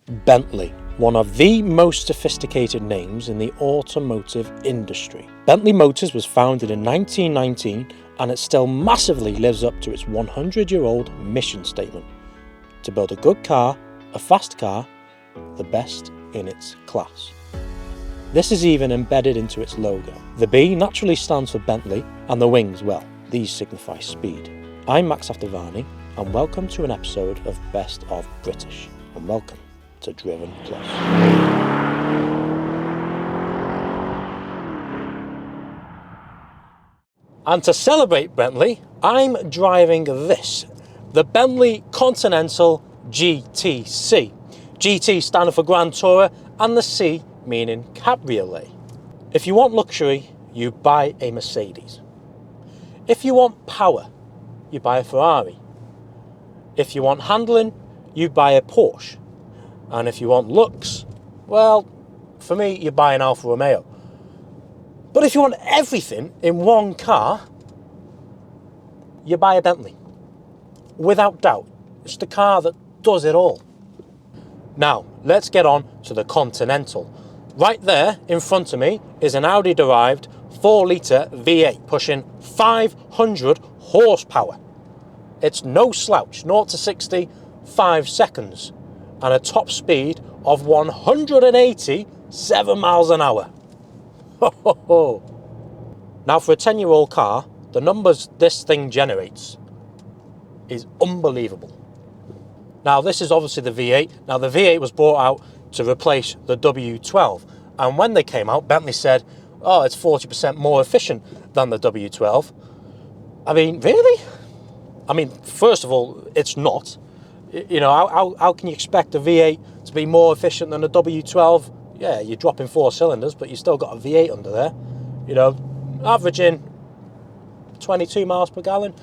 Bentley, one of the most sophisticated names in the automotive industry. Bentley Motors was founded in 1919 and it still massively lives up to its 100-year-old mission statement: to build a good car, a fast car, the best in its class. This is even embedded into its logo. The B naturally stands for Bentley, and the wings, well, these signify speed. I'm Max Aftervani, and welcome to an episode of Best of British, and welcome to Driven Plus. And to celebrate Bentley, I'm driving this, the Bentley Continental GTC. GT standing for Grand Tourer and the C meaning cabriolet. If you want luxury, you buy a Mercedes. If you want power, you buy a Ferrari. If you want handling, you buy a Porsche. And if you want looks, well, for me, you buy an Alfa Romeo. But if you want everything in one car, you buy a Bentley. Without doubt, it's the car that does it all. Now, let's get on to the Continental. Right there in front of me is an Audi-derived 4-litre V8 pushing 500 horsepower. It's no slouch, 0 to 60, 5 seconds, and a top speed of 187 miles an hour. Now, for a 10-year-old car, the numbers this thing generates is unbelievable. Now, this is obviously the V8. Now, the V8 was brought out to replace the W12. And when they came out, Bentley said, oh, it's 40% more efficient than the W12. I mean, really? I mean, first of all, it's not. You know, how can you expect a V8 to be more efficient than a W12? Yeah, you're dropping 4 cylinders, but you still got a V8 under there. You know, averaging 22 miles per gallon.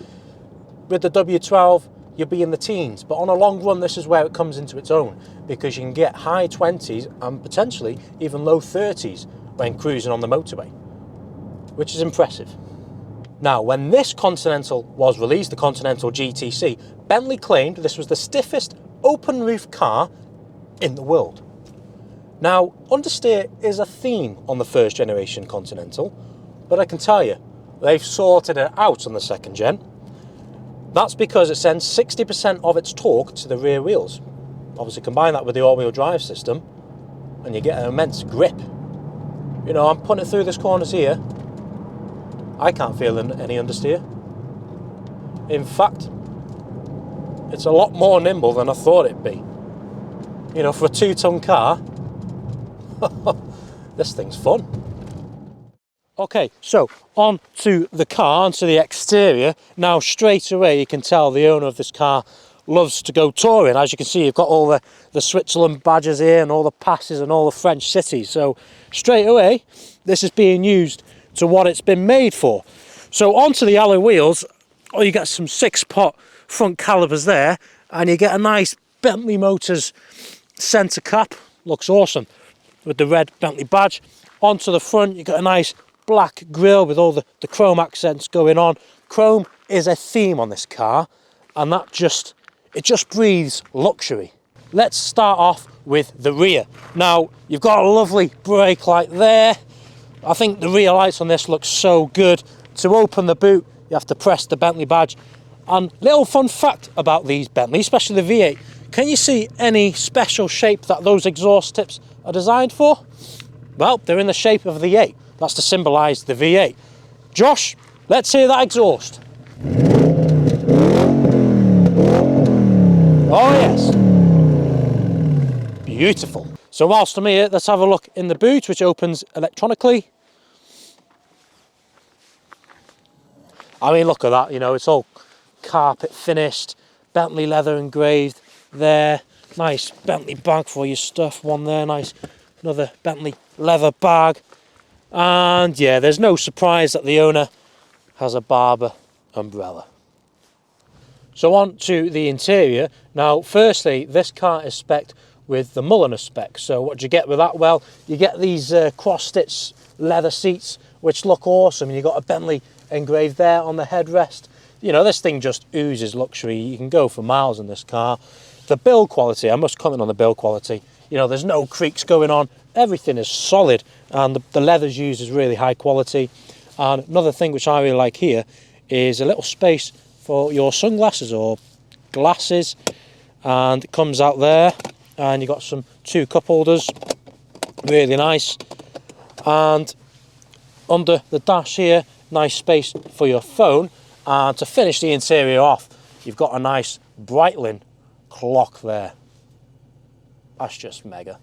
With the W12, you'll be in the teens. But on a long run, this is where it comes into its own, because you can get high 20s and potentially even low 30s when cruising on the motorway, which is impressive. Now, when this Continental was released, the Continental GTC, Bentley claimed this was the stiffest open roof car in the world. Now, understeer is a theme on the first generation Continental, but I can tell you, they've sorted it out on the second gen. That's because it sends 60% of its torque to the rear wheels. Obviously, combine that with the all-wheel drive system, and you get an immense grip. You know, I'm putting it through this corners here. I can't feel any understeer. In fact, it's a lot more nimble than I thought it'd be. You know, for a 2-ton car, this thing's fun. Okay, so on to the car, onto the exterior. Now, straight away, you can tell the owner of this car loves to go touring. As you can see, you've got all the Switzerland badges here and all the passes and all the French cities. So straight away, this is being used to what it's been made for. So onto the alloy wheels, oh, you get some 6-pot front calipers there, and you get a nice Bentley Motors centre cap. Looks awesome with the red Bentley badge. Onto the front, you got a nice black grille with all the chrome accents going on. Chrome is a theme on this car, and it just breathes luxury. Let's start off with the rear. Now, you've got a lovely brake light there. I think the rear lights on this look so good. To open the boot, you have to press the Bentley badge. And little fun fact about these Bentley, especially the V8, can you see any special shape that those exhaust tips are designed for? Well, they're in the shape of the 8. That's to symbolise the V8. Josh, let's hear that exhaust. Oh yes. Beautiful. So whilst I'm here, let's have a look in the boot, which opens electronically. I mean, look at that, you know, it's all carpet finished, Bentley leather engraved there. Nice Bentley bag for your stuff, one there, nice, another Bentley leather bag. And yeah, there's no surprise that the owner has a Barber umbrella. So on to the interior. Now, firstly, this car is spec'd with the Mulliner spec. So what do you get with that? Well, you get these cross-stitch leather seats, which look awesome. You've got a Bentley engraved there on the headrest. You know, this thing just oozes luxury. You can go for miles in this car. The build quality, I must comment on the build quality. You know, there's no creaks going on. Everything is solid, and the leathers used is really high quality. And another thing which I really like here is a little space for your sunglasses or glasses, and it comes out there, and you've got some 2 cup holders, really nice. And under the dash here, nice space for your phone. And to finish the interior off, you've got a nice Breitling clock there. That's just mega.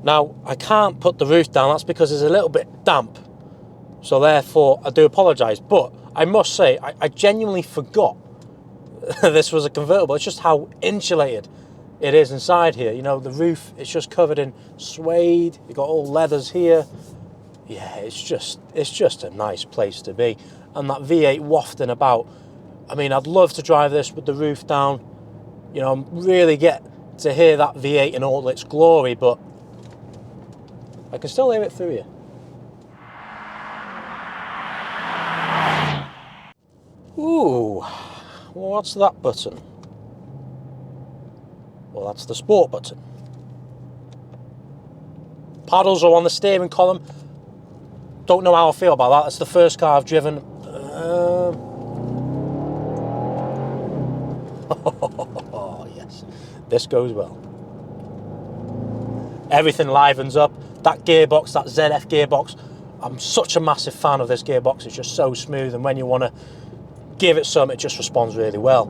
Now, I can't put the roof down, that's because it's a little bit damp. So therefore, I do apologise. But I must say, I genuinely forgot this was a convertible. It's just how insulated it is inside here. You know, the roof, it's just covered in suede. You've got all leathers here. Yeah, it's just a nice place to be. And that V8 wafting about. I mean, I'd love to drive this with the roof down. You know, really get to hear that V8 in all its glory, but I can still hear it through here. Ooh, what's that button? Well, that's the sport button. Paddles are on the steering column. Don't know how I feel about that. That's the first car I've driven. Oh, yes, this goes well. Everything livens up. That gearbox, that ZF gearbox, I'm such a massive fan of this gearbox. It's just so smooth, and when you want to give it some, it just responds really well.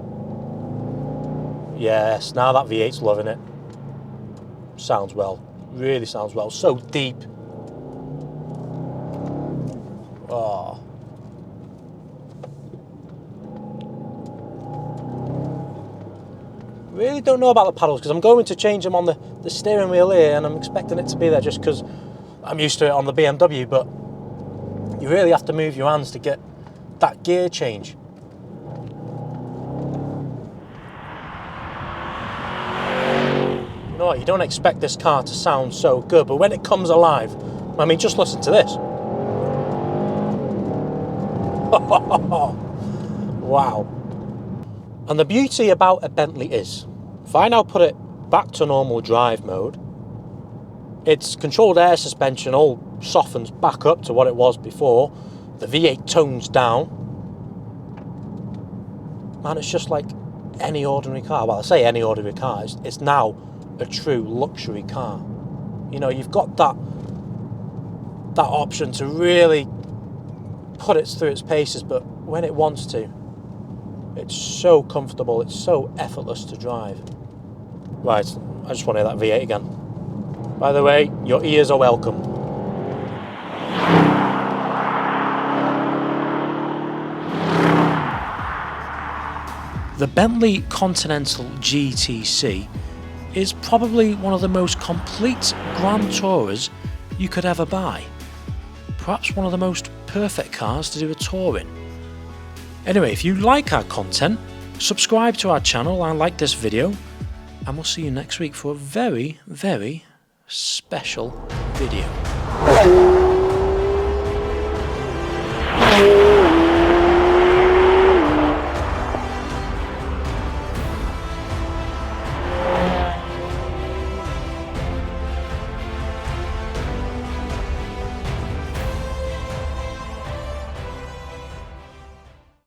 Yes, now that V8's loving it. Sounds well, really sounds well. So deep. Oh. Really don't know about the paddles, because I'm going to change them on the steering wheel here, and I'm expecting it to be there just because I'm used to it on the BMW, but you really have to move your hands to get that gear change. You know what, you don't expect this car to sound so good, but when it comes alive, I mean, just listen to this. Wow. And the beauty about a Bentley is, if I now put it back to normal drive mode, its controlled air suspension all softens back up to what it was before. The V8 tones down. Man, it's just like any ordinary car. Well, I say any ordinary car. It's now a true luxury car. You know, you've got that option to really put it through its paces, but when it wants to, it's so comfortable, it's so effortless to drive. Right, I just want to hear that V8 again. By the way, your ears are welcome. The Bentley Continental GTC is probably one of the most complete Grand Tourers you could ever buy. Perhaps one of the most perfect cars to do a tour in. Anyway, if you like our content, subscribe to our channel and like this video, and we'll see you next week for a very, very special video.